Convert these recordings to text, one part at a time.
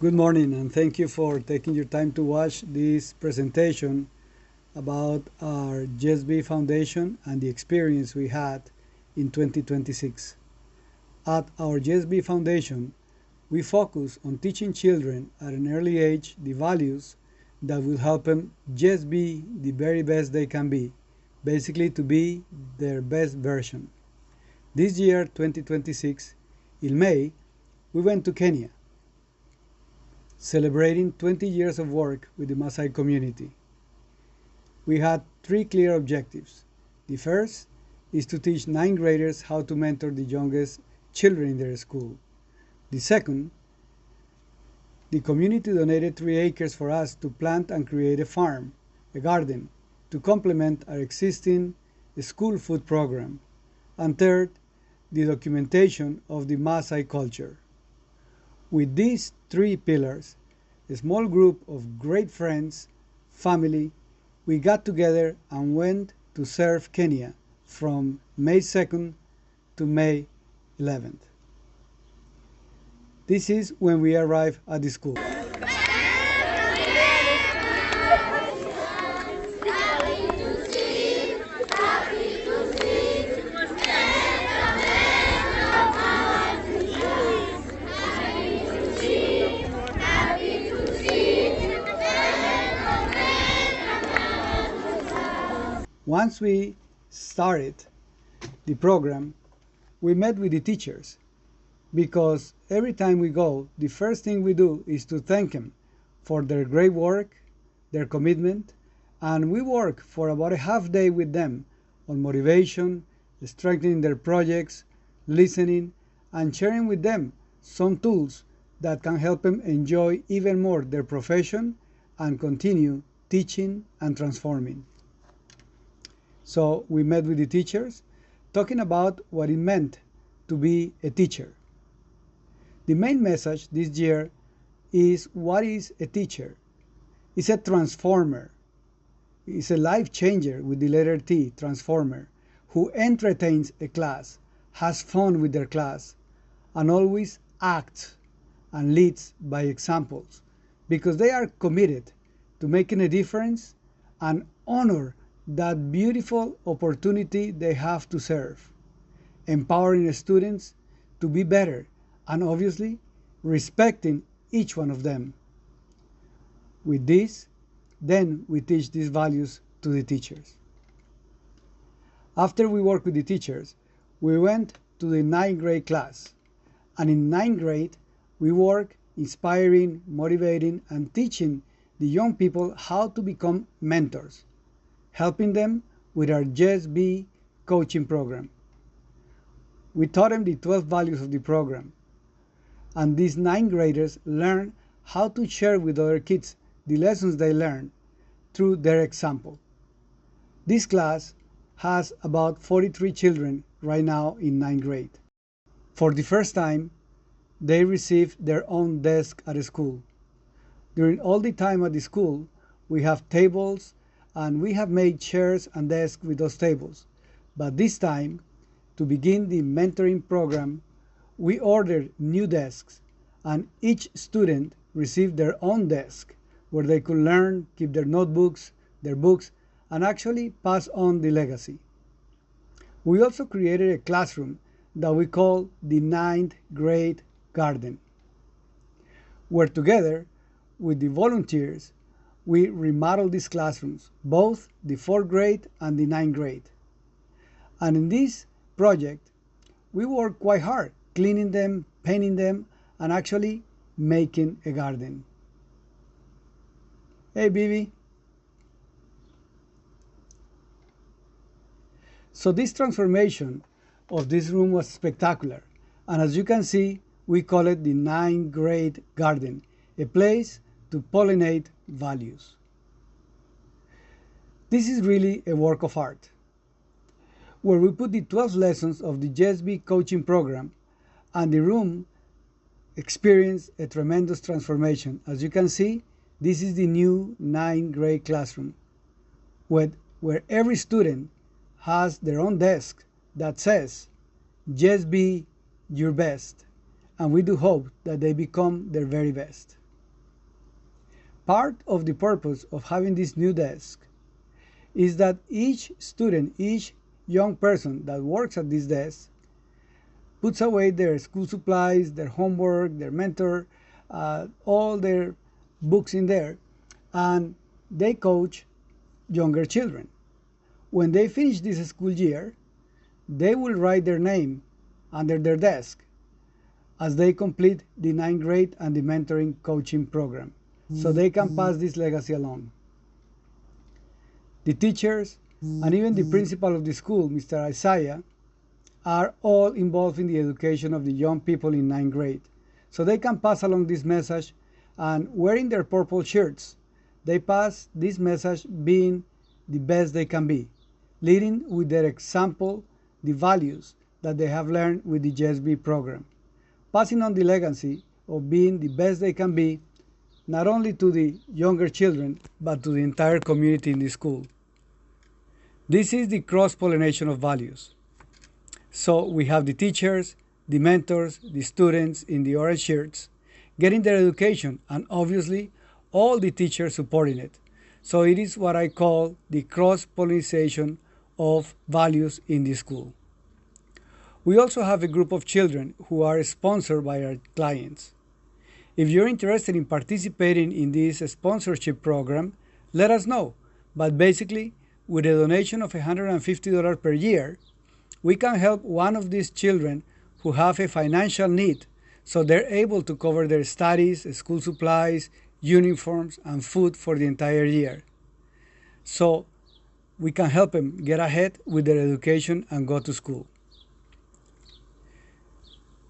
Good morning, and thank you for taking your time to watch this presentation about our JSB Foundation and the experience we had in 2026. At our JSB Foundation, we focus on teaching children at an early age the values that will help them just be the very best they can be, basically to be their best version. This year, 2026, in May, we went to Kenya, celebrating 20 years of work with the Maasai community. We had three clear objectives. The first is to teach 9th graders how to mentor the youngest children in their school. The second, the community donated 3 acres for us to plant and create a farm, a garden, to complement our existing school food program. And third, the documentation of the Maasai culture. With these 3 pillars, a small group of great friends, family, we got together and went to serve Kenya from May 2nd to May 11th. This is when we arrived at the school. Once we started the program, we met with the teachers, because every time we go, the first thing we do is to thank them for their great work, their commitment, and we work for about a half day with them on motivation, strengthening their projects, listening, and sharing with them some tools that can help them enjoy even more their profession and continue teaching and transforming. So we met with the teachers, talking about what it meant to be a teacher. The main message this year is, what is a teacher? It's a transformer. It's a life changer with the letter T, transformer, who entertains a class, has fun with their class, and always acts and leads by examples, because they are committed to making a difference and honor that beautiful opportunity they have to serve, empowering students to be better, and obviously respecting each one of them. With this, then we teach these values to the teachers. After we work with the teachers, we went to the 9th grade class, and in 9th grade we work inspiring, motivating, and teaching the young people how to become mentors, helping them with our Just Be coaching program. We taught them the 12 values of the program, and these 9th graders learn how to share with other kids the lessons they learn through their example. This class has about 43 children right now in 9th grade. For the first time, they received their own desk at school. During all the time at the school, we have tables, and we have made chairs and desks with those tables. But this time, to begin the mentoring program, we ordered new desks, and each student received their own desk where they could learn, keep their notebooks, their books, and actually pass on the legacy. We also created a classroom that we call the 9th grade garden, where together with the volunteers, we remodeled these classrooms, both the 4th grade and the 9th grade. And in this project, we worked quite hard, cleaning them, painting them, and actually making a garden. Hey, Bibi. So this transformation of this room was spectacular. And as you can see, we call it the 9th grade garden, a place to pollinate values. This is really a work of art, where we put the 12 lessons of the JSB coaching program, and the room experienced a tremendous transformation. As you can see, this is the new 9th grade classroom, where every student has their own desk that says, "Just be your best," and we do hope that they become their very best. part of the purpose of having this new desk is that each student, each young person that works at this desk puts away their school supplies, their homework, their mentor, all their books in there, and they coach younger children. When they finish this school year, they will write their name under their desk as they complete the 9th grade and the mentoring coaching program, so they can pass this legacy along. The teachers and even the principal of the school, Mr. Isaiah, are all involved in the education of the young people in 9th grade, so they can pass along this message, and wearing their purple shirts, they pass this message being the best they can be, leading with their example the values that they have learned with the JSB program, passing on the legacy of being the best they can be, not only to the younger children, but to the entire community in the school. This is the cross-pollination of values. So we have the teachers, the mentors, the students in the orange shirts, getting their education, and obviously all the teachers supporting it. So it is what I call the cross-pollination of values in the school. We also have a group of children who are sponsored by our clients. If you're interested in participating in this sponsorship program, let us know. But basically, with a donation of $150 per year, we can help one of these children who have a financial need, so they're able to cover their studies, school supplies, uniforms, and food for the entire year. So we can help them get ahead with their education and go to school.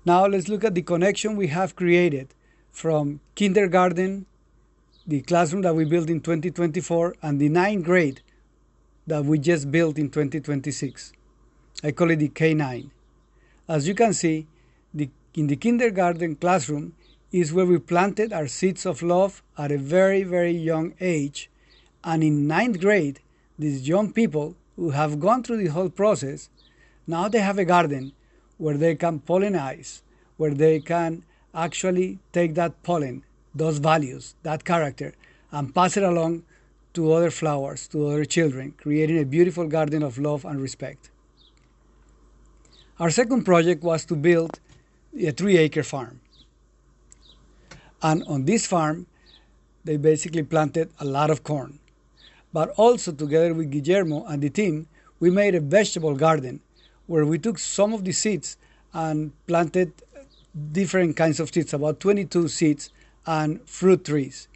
Now let's look at the connection we have created from kindergarten, the classroom that we built in 2024, and the 9th grade that we just built in 2026. I call it the K9. As you can see, in the kindergarten classroom is where we planted our seeds of love at a very, very young age. And in 9th grade, these young people who have gone through the whole process, now they have a garden where they can pollinize, where they can actually take that pollen, those values, that character, and pass it along to other flowers, to other children, creating a beautiful garden of love and respect. Our second project was to build a 3-acre farm. And on this farm, they basically planted a lot of corn. But also together with Guillermo and the team, we made a vegetable garden where we took some of the seeds and planted different kinds of seeds, about 22 seeds, and fruit trees.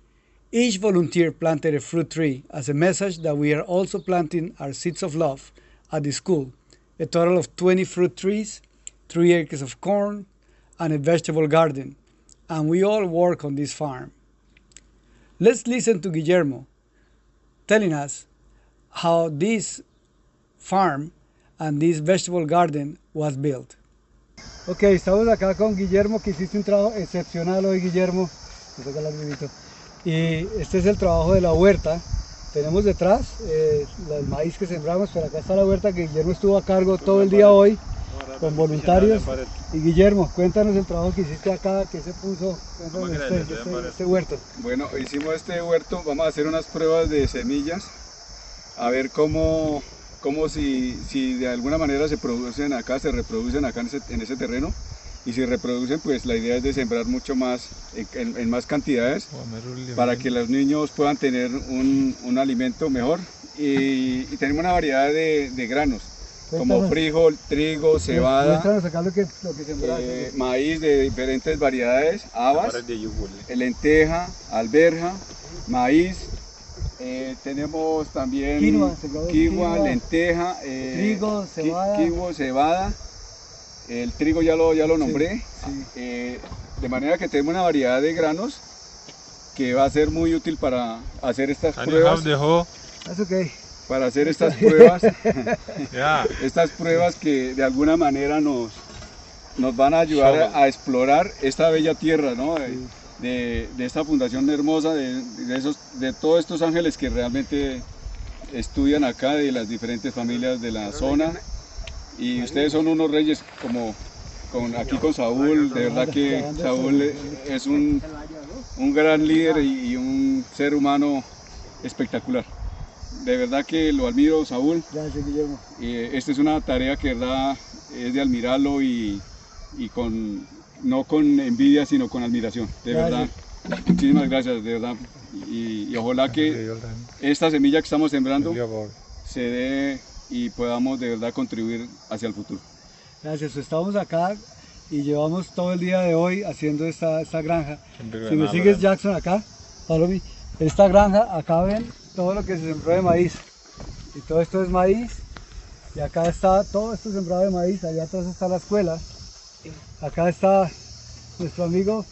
Each volunteer planted a fruit tree as a message that we are also planting our seeds of love at the school. A total of 20 fruit trees, 3 acres of corn, and a vegetable garden. And we all work on this farm. Let's listen to Guillermo telling us how this farm and this vegetable garden was built. Ok, estamos acá con Guillermo, que hiciste un trabajo excepcional hoy, Guillermo. Me toca el lagrimito. Y este es el trabajo de la huerta. Tenemos detrás el maíz que sembramos, pero acá está la huerta que Guillermo estuvo a cargo todo el día hoy con voluntarios. Y Guillermo, cuéntanos el trabajo que hiciste acá, que se puso este huerto. Bueno, hicimos este huerto, vamos a hacer unas pruebas de semillas, a ver cómo si de alguna manera se reproducen acá en ese terreno, y si reproducen, pues la idea es de sembrar mucho más, en más cantidades, para que los niños puedan tener un alimento mejor. Y tenemos una variedad de granos, como frijol, trigo, cebada, acá lo que maíz de diferentes variedades, habas, lenteja, alberja, maíz. Tenemos también quinoa, lenteja, trigo, cebada. El trigo ya lo nombré. Sí. De manera que tenemos una variedad de granos que va a ser muy útil para hacer estas pruebas. Para hacer estas pruebas. Estas pruebas que de alguna manera nos van a ayudar a explorar esta bella tierra, ¿no? De esta fundación hermosa, de todos estos ángeles que realmente estudian acá, de las diferentes familias de la zona. Y ustedes son unos reyes, como aquí con Saúl. De verdad que Saúl es un gran líder y un ser humano espectacular. De verdad que lo admiro, Saúl. Gracias, Guillermo. Esta es una tarea que de verdad es de admirarlo y no con envidia, sino con admiración. De verdad, muchísimas gracias, de verdad. Y ojalá que esta semilla que estamos sembrando se dé y podamos de verdad contribuir hacia el futuro. Gracias, estamos acá y llevamos todo el día de hoy haciendo esta granja. Si me sigues, Jackson, acá, follow me. Esta granja, acá ven todo lo que se sembró de maíz. Y todo esto es maíz. Y acá está todo esto sembrado de maíz. Allá atrás está la escuela. Acá está nuestro amigo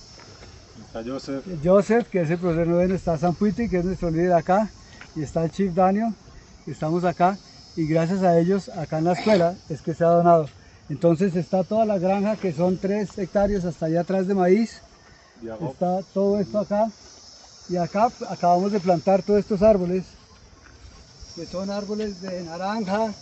Joseph, que es el profesor noveno. Está Sam Puiti, que es nuestro líder acá. Y está el Chief Daniel. Estamos acá. Y gracias a ellos, acá en la escuela, es que se ha donado. Entonces está toda la granja, que son 3 hectáreas hasta allá atrás de maíz. Está todo esto acá. Y acá acabamos de plantar todos estos árboles, que son árboles de naranja,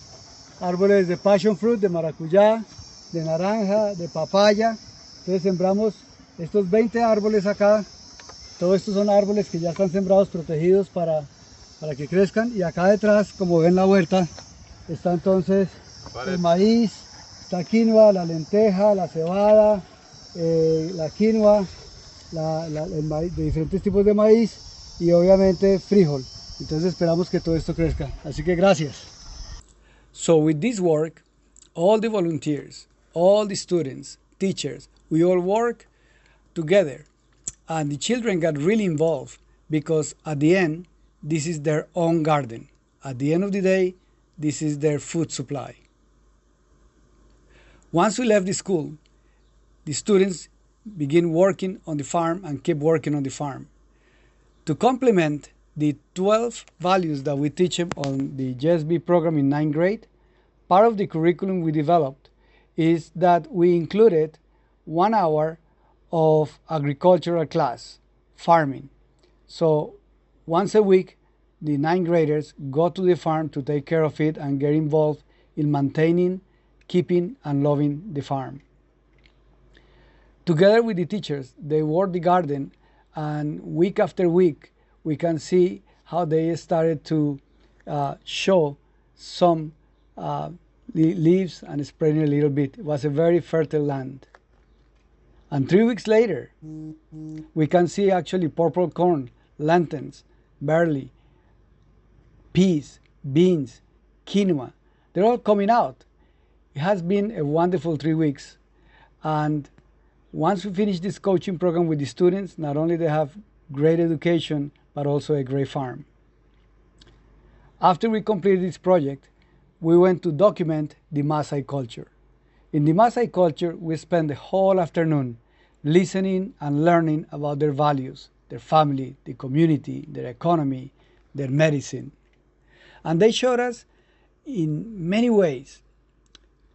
árboles de passion fruit, de maracuyá, de naranja, de papaya. Entonces sembramos estos 20 árboles acá. Todos estos son árboles que ya están sembrados, protegidos para que crezcan. Y acá detrás, como ven la huerta, está entonces el maíz, está quinoa, la lenteja, la cebada, la quinoa, el maíz, de diferentes tipos de maíz, y obviamente frijol. Entonces esperamos que todo esto crezca. Así que gracias. So with this work, all the volunteers, all the students, teachers, we all work together. And the children got really involved because at the end, this is their own garden. At the end of the day, this is their food supply. Once we left the school, the students begin working on the farm and keep working on the farm. To complement the 12 values that we teach them on the JSB program in 9th grade, part of the curriculum we developed is that we included 1 hour of agricultural class, farming. So once a week, the 9th graders go to the farm to take care of it and get involved in maintaining, keeping, and loving the farm. Together with the teachers, they work the garden, and week after week, we can see how they started to show some leaves and spreading a little bit. It was a very fertile land. And 3 weeks later, we can see actually purple corn, lentils, barley, peas, beans, quinoa. They're all coming out. It has been a wonderful 3 weeks. And once we finish this coaching program with the students, not only they have great education, but also a great farm. After we completed this project, we went to document the Maasai culture. In the Maasai culture, we spent the whole afternoon listening and learning about their values, their family, the community, their economy, their medicine. And they showed us in many ways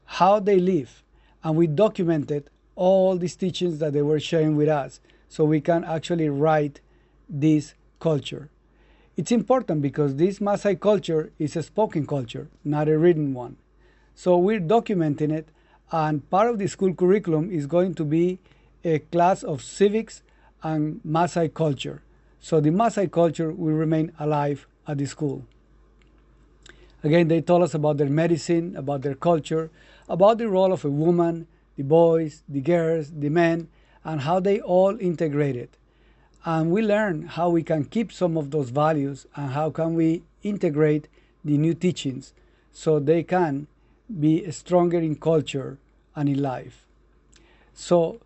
how they live, and we documented all these teachings that they were sharing with us, so we can actually write this culture. It's important because this Maasai culture is a spoken culture, not a written one. So we're documenting it, and part of the school curriculum is going to be a class of civics and Maasai culture. So the Maasai culture will remain alive at the school. Again, they told us about their medicine, about their culture, about the role of a woman, the boys, the girls, the men, and how they all integrated. And we learned how we can keep some of those values and how can we integrate the new teachings so they can be stronger in culture and in life. So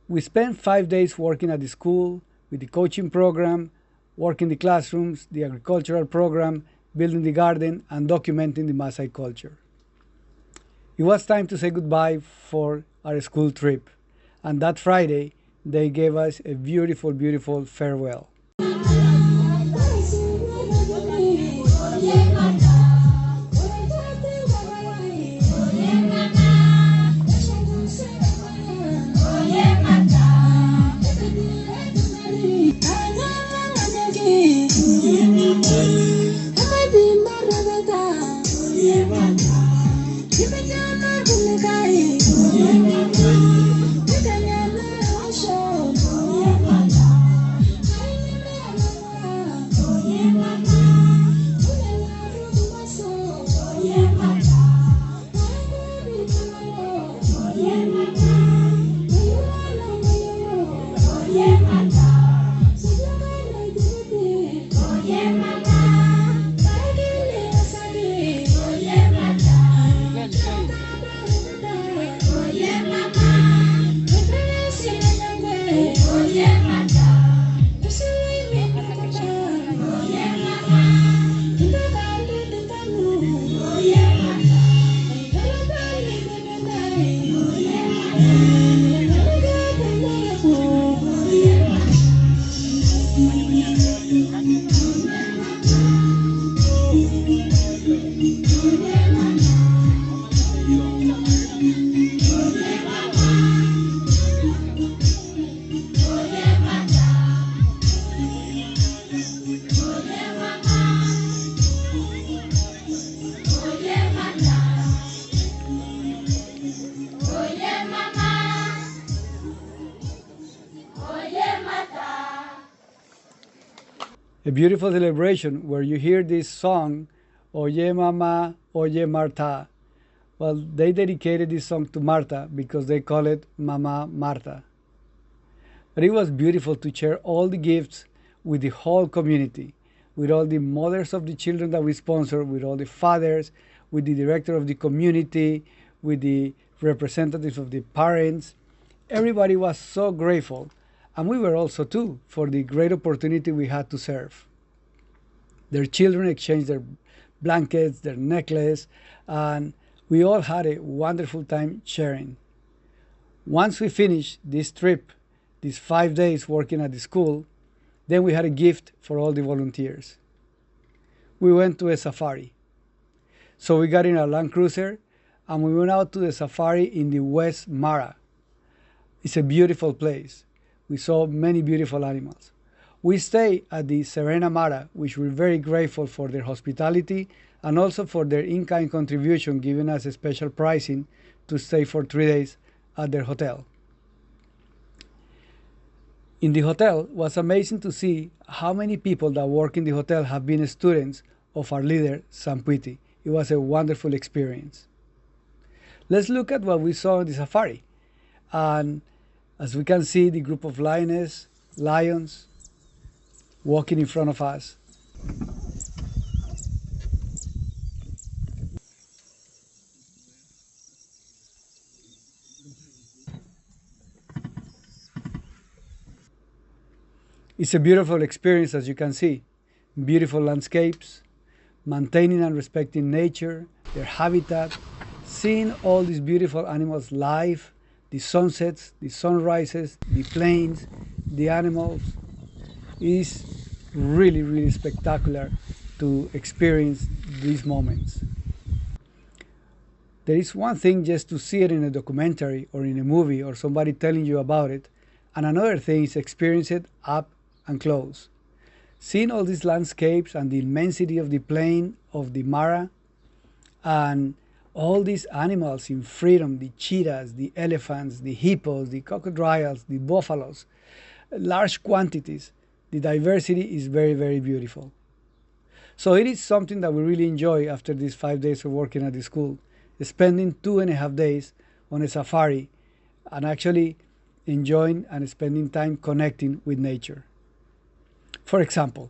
we spent 5 days working at the school with the coaching program, working the classrooms, the agricultural program, building the garden, and documenting the Maasai culture. It was time to say goodbye for our school trip. And that Friday, they gave us a beautiful, beautiful farewell. A beautiful celebration where you hear this song, Oye Mama, Oye Marta. Well, they dedicated this song to Marta because they call it Mama Marta. But it was beautiful to share all the gifts with the whole community, with all the mothers of the children that we sponsor, with all the fathers, with the director of the community, with the representatives of the parents. Everybody was so grateful, and we were also too, for the great opportunity we had to serve. Their children exchanged their blankets, their necklace, and we all had a wonderful time sharing. Once we finished this trip, these 5 days working at the school, then we had a gift for all the volunteers. We went to a safari. So we got in a Land Cruiser and we went out to the safari in the West Mara. It's a beautiful place. We saw many beautiful animals. We stayed at the Serna Mara, which we're very grateful for their hospitality and also for their in-kind contribution, giving us a special pricing to stay for 3 days at their hotel. In the hotel, it was amazing to see how many people that work in the hotel have been students of our leader, Sampuiti. It was a wonderful experience. Let's look at what we saw in the safari. And as we can see, the group of lions walking in front of us. It's a beautiful experience, as you can see. Beautiful landscapes, maintaining and respecting nature, their habitat, seeing all these beautiful animals live, the sunsets, the sunrises, the plains, the animals, is really, really spectacular to experience these moments. There is one thing just to see it in a documentary or in a movie or somebody telling you about it, and another thing is experience it up and close. Seeing all these landscapes and the immensity of the plain of the Mara and all these animals in freedom, the cheetahs, the elephants, the hippos, the crocodiles, the buffaloes, large quantities. The diversity is very, very beautiful. So it is something that we really enjoy after these 5 days of working at the school, spending 2.5 days on a safari and actually enjoying and spending time connecting with nature. For example,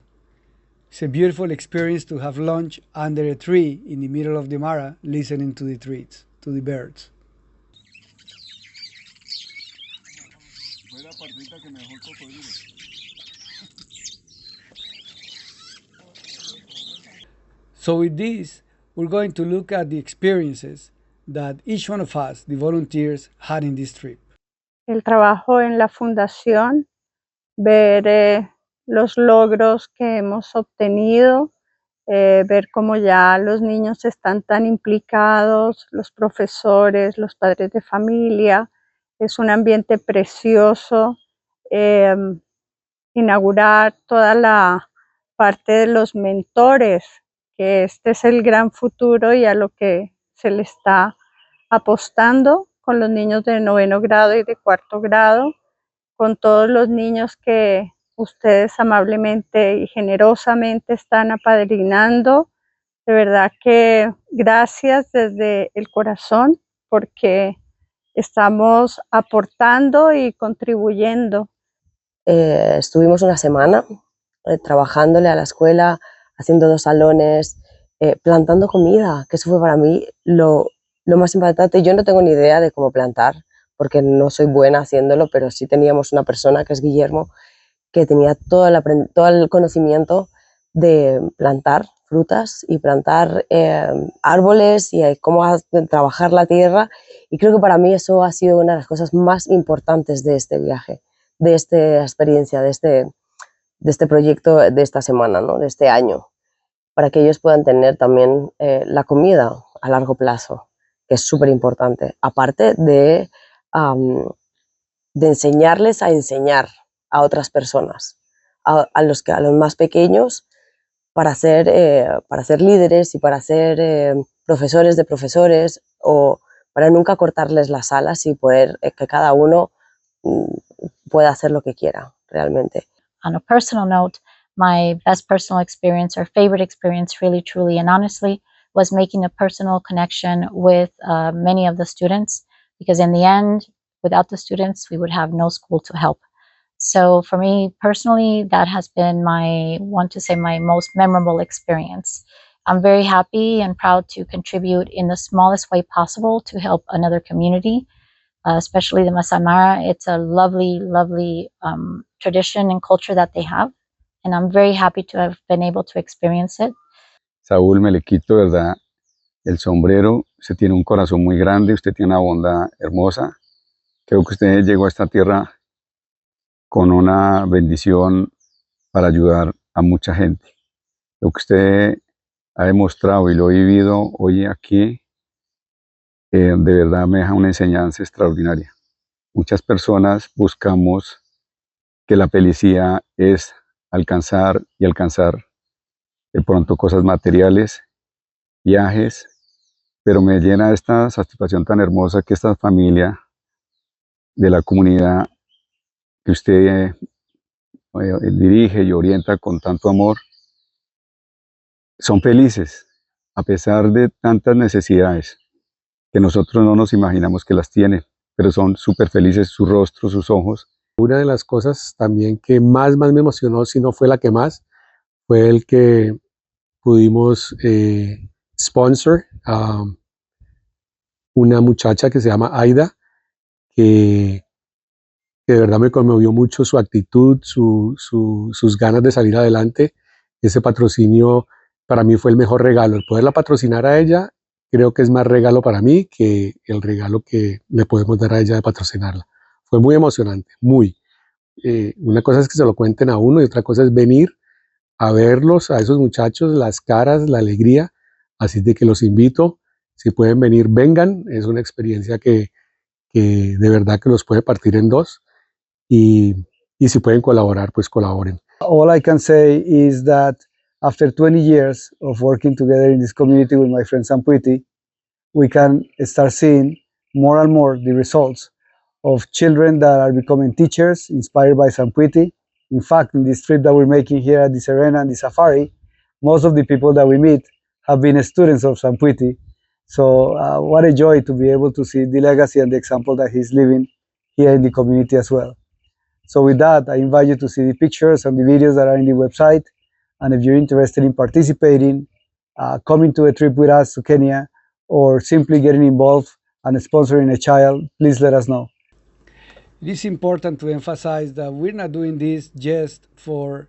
it's a beautiful experience to have lunch under a tree in the middle of the Mara, listening to the trees, to the birds. So with this, we're going to look at the experiences that each one of us, the volunteers, had in this trip. El trabajo en la fundación, ver los logros que hemos obtenido, ver cómo ya los niños están tan implicados, los profesores, los padres de familia. Es un ambiente precioso. Inaugurar toda la parte de los mentores, que este es el gran futuro y a lo que se le está apostando con los niños de 9º grado y de 4º grado, con todos los niños que ustedes amablemente y generosamente están apadrinando. De verdad que gracias desde el corazón, porque estamos aportando y contribuyendo estuvimos una semana trabajándole a la escuela, haciendo 2 salones, plantando comida, que eso fue para mí lo más importante. Yo no tengo ni idea de cómo plantar, porque no soy buena haciéndolo, pero sí teníamos una persona, que es Guillermo, que tenía todo el conocimiento de plantar frutas y plantar árboles y cómo trabajar la tierra. Y creo que para mí eso ha sido una de las cosas más importantes de este viaje, de esta experiencia, de este proyecto de esta semana, ¿no? De este año, para que ellos puedan tener también la comida a largo plazo, que es súper importante, aparte de enseñarles a enseñar a otras personas, a los más pequeños, para ser líderes y para ser profesores de profesores, o para nunca cortarles las alas y poder que cada uno pueda hacer lo que quiera realmente. On a personal note, my best personal experience or favorite experience, really, truly, and honestly, was making a personal connection with many of the students, because in the end, without the students, we would have no school to help. So for me personally, that has been my most memorable experience. I'm very happy and proud to contribute in the smallest way possible to help another community, especially the Maasai Mara. It's a lovely, lovely tradition and culture that they have, and I'm very happy to have been able to experience it. Saúl, me le quito, ¿verdad?, el sombrero. Usted tiene un corazón muy grande, usted tiene una bondad hermosa. Creo que usted llegó a esta tierra con una bendición para ayudar a mucha gente. Lo que usted ha demostrado y lo he vivido hoy aquí, de verdad me deja una enseñanza extraordinaria. Muchas personas buscamos que la felicidad es alcanzar de pronto cosas materiales, viajes, pero me llena esta satisfacción tan hermosa que esta familia de la comunidad que usted dirige y orienta con tanto amor, son felices a pesar de tantas necesidades que nosotros no nos imaginamos que las tienen, pero son súper felices, su rostro, sus ojos. Una de las cosas también que más me emocionó, si no fue la que más, fue el que pudimos sponsor a una muchacha que se llama Aida, que de verdad me conmovió mucho su actitud, sus ganas de salir adelante. Ese patrocinio para mí fue el mejor regalo. El poderla patrocinar a ella, creo que es más regalo para mí que el regalo que le podemos dar a ella de patrocinarla. Fue muy emocionante, muy. Una cosa es que se lo cuenten a uno y otra cosa es venir a verlos, a esos muchachos, las caras, la alegría. Así de que los invito, si pueden venir, vengan. Es una experiencia que de verdad que los puede partir en dos. Y si pueden colaborar, pues colaboren. All I can say is that after 20 years of working together in this community with my friend Sampuiti, we can start seeing more and more the results of children that are becoming teachers inspired by Sampuiti. In fact, in this trip that we're making here at the Serna and the Safari, most of the people that we meet have been students of Sampuiti. So what a joy to be able to see the legacy and the example that he's living here in the community as well. So with that, I invite you to see the pictures and the videos that are in the website. And if you're interested in participating, coming to a trip with us to Kenya, or simply getting involved and sponsoring a child, please let us know. It is important to emphasize that we're not doing this just for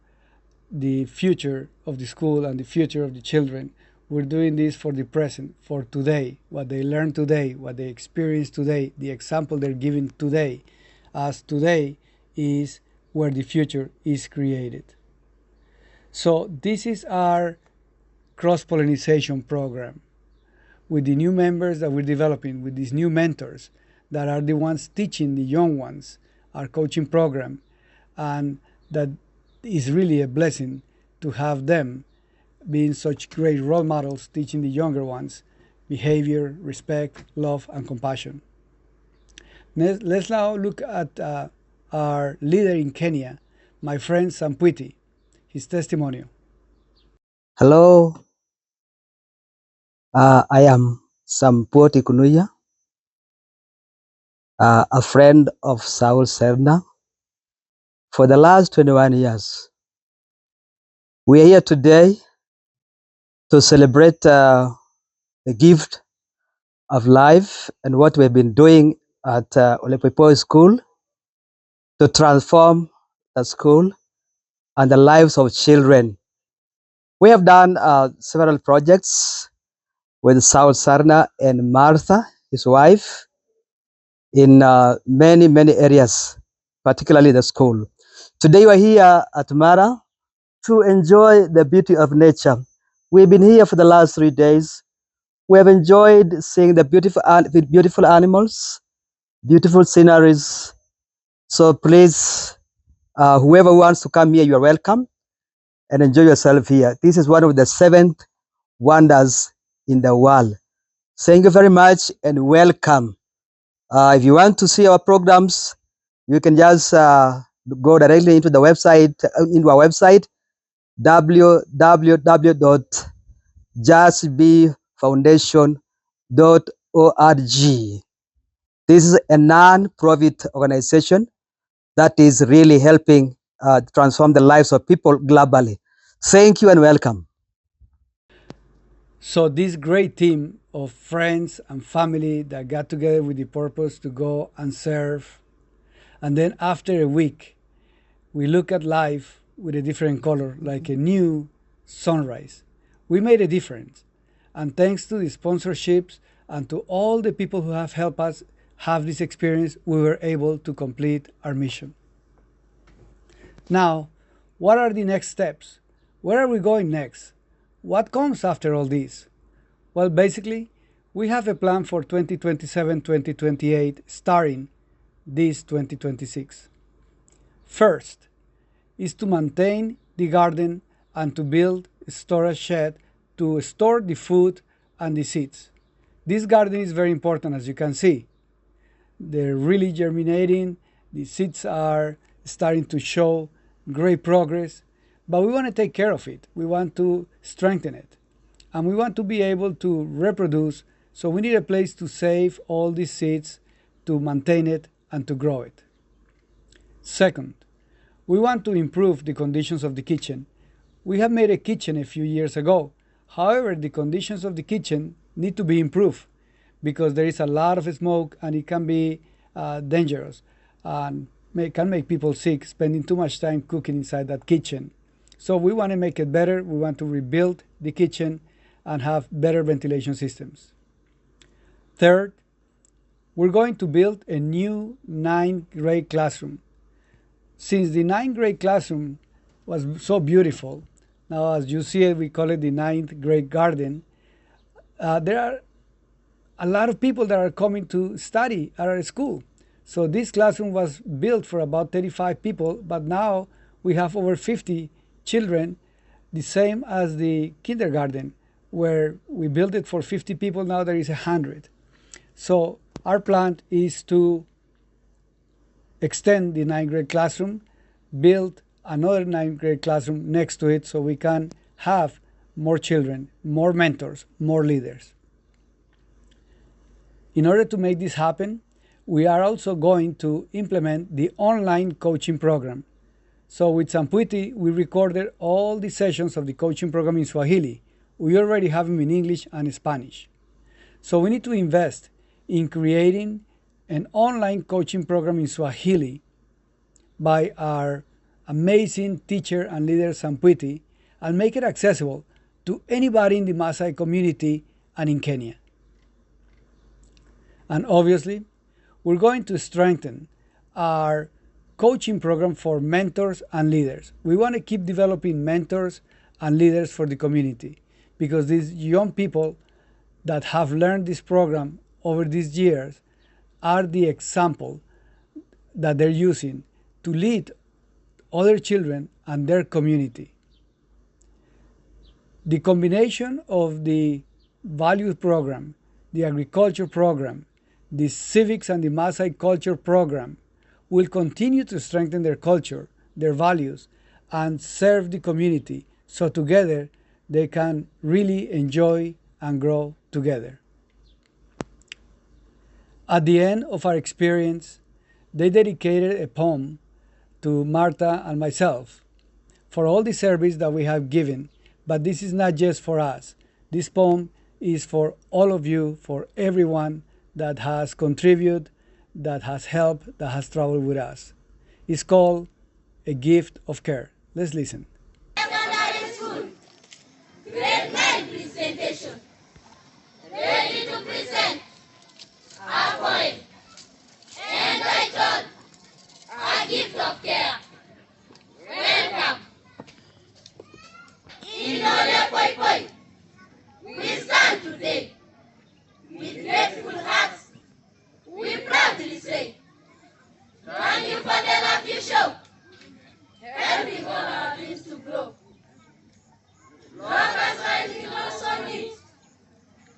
the future of the school and the future of the children. We're doing this for the present, for today, what they learn today, what they experience today, the example they're giving today, as today is where the future is created. So this is our cross-pollination program with the new members that we're developing, with these new mentors that are the ones teaching the young ones, our coaching program, and that is really a blessing to have them being such great role models, teaching the younger ones behavior, respect, love, and compassion. Let's now look at our leader in Kenya, my friend Sampuiti, his testimonial. Hello, I am Sampuiti Kunuya, a friend of Saul Serna for the last 21 years. We are here today to celebrate the gift of life and what we've been doing at Olepoipoi School to transform the school and the lives of children. We have done several projects with Saul, Serna, and Martha, his wife, in many, many areas, particularly the school. Today we're here at Mara to enjoy the beauty of nature. We've been here for the last 3 days. We have enjoyed seeing the beautiful animals, beautiful sceneries. So please, whoever wants to come here, you are welcome and enjoy yourself here. This is one of the 7th wonders in the world. Thank you very much and welcome. If you want to see our programs, you can just go directly into our website, www.justbefoundation.org. This is a non-profit organization that is really helping transform the lives of people globally. Thank you and welcome. So this great team of friends and family that got together with the purpose to go and serve. And then after a week, we look at life with a different color, like a new sunrise. We made a difference. And thanks to the sponsorships and to all the people who have helped us have this experience, we were able to complete our mission. Now, what are the next steps? Where are we going next? What comes after all this? Well, basically, we have a plan for 2027-2028 starting this 2026. First is to maintain the garden and to build a storage shed to store the food and the seeds. This garden is very important, as you can see. They're really germinating, the seeds are starting to show great progress, but we want to take care of it. We want to strengthen it. And we want to be able to reproduce, so we need a place to save all these seeds, to maintain it, and to grow it. Second, we want to improve the conditions of the kitchen. We have made a kitchen a few years ago. However, the conditions of the kitchen need to be improved because there is a lot of smoke and it can be dangerous and can make people sick spending too much time cooking inside that kitchen. So we want to make it better. We want to rebuild the kitchen and have better ventilation systems. Third, we're going to build a new 9th grade classroom. Since the 9th grade classroom was so beautiful, now as you see it, we call it the 9th grade garden, there are a lot of people that are coming to study at our school. So this classroom was built for about 35 people, but now we have over 50 children, the same as the kindergarten, where we built it for 50 people, now there is 100. So our plan is to extend the 9th grade classroom, build another 9th grade classroom next to it so we can have more children, more mentors, more leaders. In order to make this happen, we are also going to implement the online coaching program. So with Sampuiti, we recorded all the sessions of the coaching program in Swahili. We already have them in English and Spanish. So we need to invest in creating an online coaching program in Swahili by our amazing teacher and leader Sampuiti and make it accessible to anybody in the Maasai community and in Kenya. And obviously, we're going to strengthen our coaching program for mentors and leaders. We want to keep developing mentors and leaders for the community because these young people that have learned this program over these years are the example that they're using to lead other children and their community. The combination of the values program, the agriculture program, the civics and the Maasai culture program will continue to strengthen their culture, their values, and serve the community so together they can really enjoy and grow together. At the end of our experience, they dedicated a poem to Marta and myself for all the service that we have given. But this is not just for us. This poem is for all of you, for everyone that has contributed, that has helped, that has traveled with us. It's called A Gift of Care. Let's listen. Secondary School, Grade 9 presentation. Ready to present a poem entitled A Gift of Care. Welcome. In Olepoipoi, we stand today with grateful hearts. We proudly say, thank you for the love you show, helping all our dreams to grow. Love us while we also need,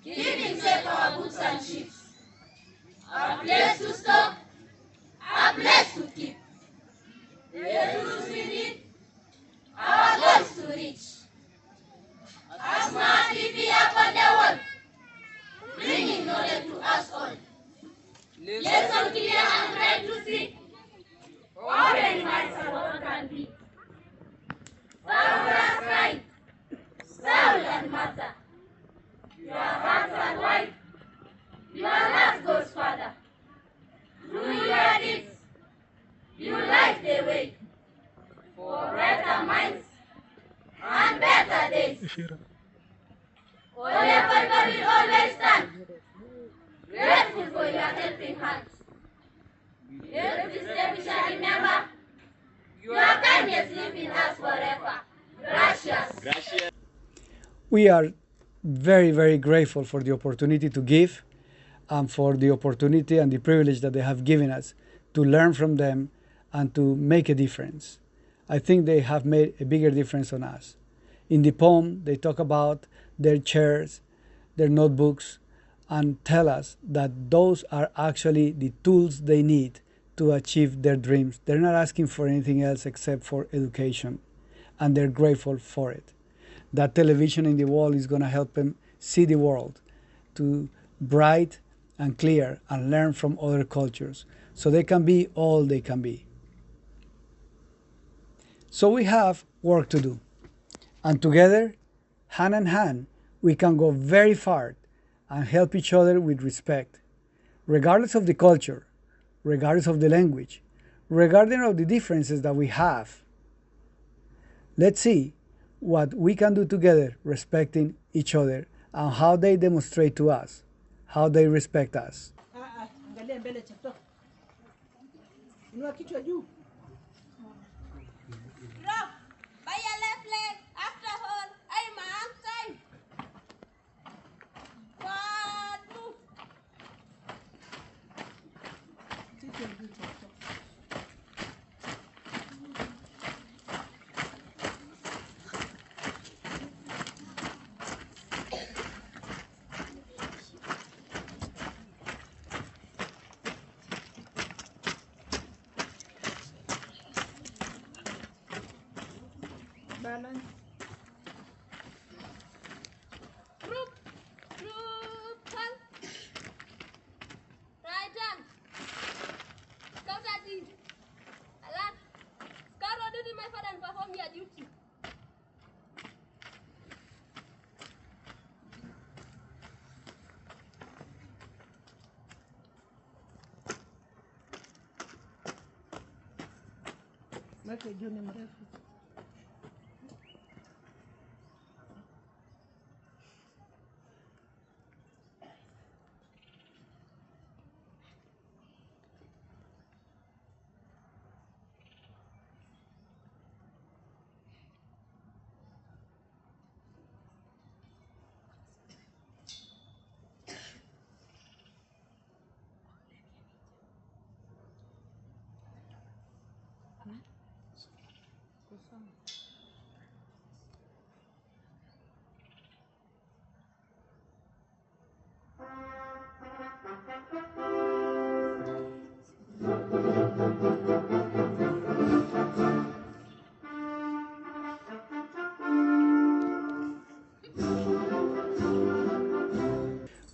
keeping safe our books and ships. A place to stop, a place to keep. The tools we need, our goals to reach. A smart TV upon the wall, bringing knowledge to us all. Lesson clear and right to see, open minds and what can be. Barbara Christ, Saul and Martha, your hearts are wide, your love goes further. Through your deeds, you light the way for better minds and better days. Olepoipoi will always stand, grateful for your helping hands. Every step we shall remember, your kindness live in us forever. Gracias. We are very, very grateful for the opportunity to give and for the opportunity and the privilege that they have given us to learn from them and to make a difference. I think they have made a bigger difference on us. In the poem, they talk about their chairs, their notebooks, and tell us that those are actually the tools they need to achieve their dreams. They're not asking for anything else except for education, and they're grateful for it. That television in the wall is going to help them see the world to bright and clear and learn from other cultures so they can be all they can be. So we have work to do, and together, hand in hand, we can go very far and help each other with respect, regardless of the culture, regardless of the language, regardless of the differences that we have. Let's see what we can do together respecting each other and how they demonstrate to us how they respect us. Balance. Group. Hand. Right hand. Counter D. Alert. Scout on duty, my father, and perform your duty.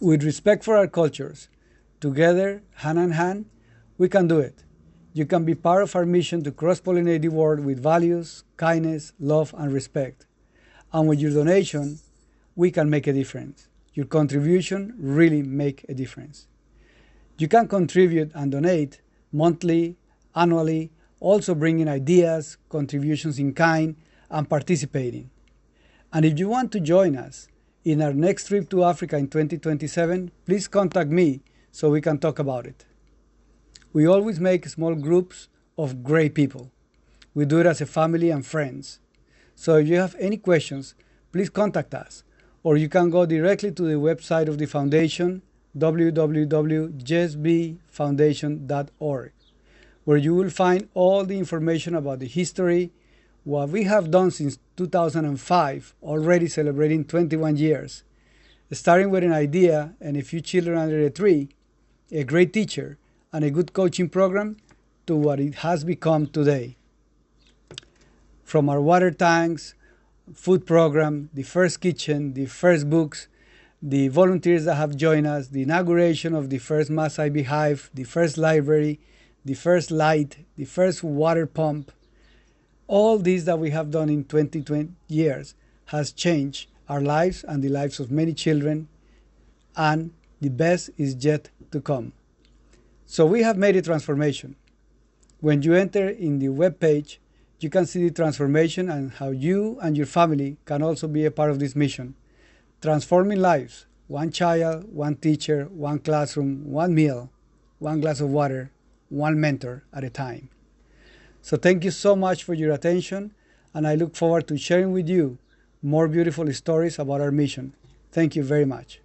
With respect for our cultures, together, hand in hand, we can do it. You can be part of our mission to cross-pollinate the world with values, kindness, love, and respect. And with your donation, we can make a difference. Your contribution really make a difference. You can contribute and donate monthly, annually, also bringing ideas, contributions in kind, and participating. And if you want to join us in our next trip to Africa in 2027, please contact me so we can talk about it. We always make small groups of great people. We do it as a family and friends. So if you have any questions, please contact us, or you can go directly to the website of the foundation, www.jesbfoundation.org, where you will find all the information about the history, what we have done since 2005, already celebrating 21 years, starting with an idea and a few children under a tree, a great teacher, and a good coaching program to what it has become today. From our water tanks, food program, the first kitchen, the first books, the volunteers that have joined us, the inauguration of the first Maasai beehive, the first library, the first light, the first water pump, all these that we have done in 20 years has changed our lives and the lives of many children, and the best is yet to come. So we have made a transformation. When you enter in the web page, you can see the transformation and how you and your family can also be a part of this mission. Transforming lives, one child, one teacher, one classroom, one meal, one glass of water, one mentor at a time. So thank you so much for your attention, and I look forward to sharing with you more beautiful stories about our mission. Thank you very much.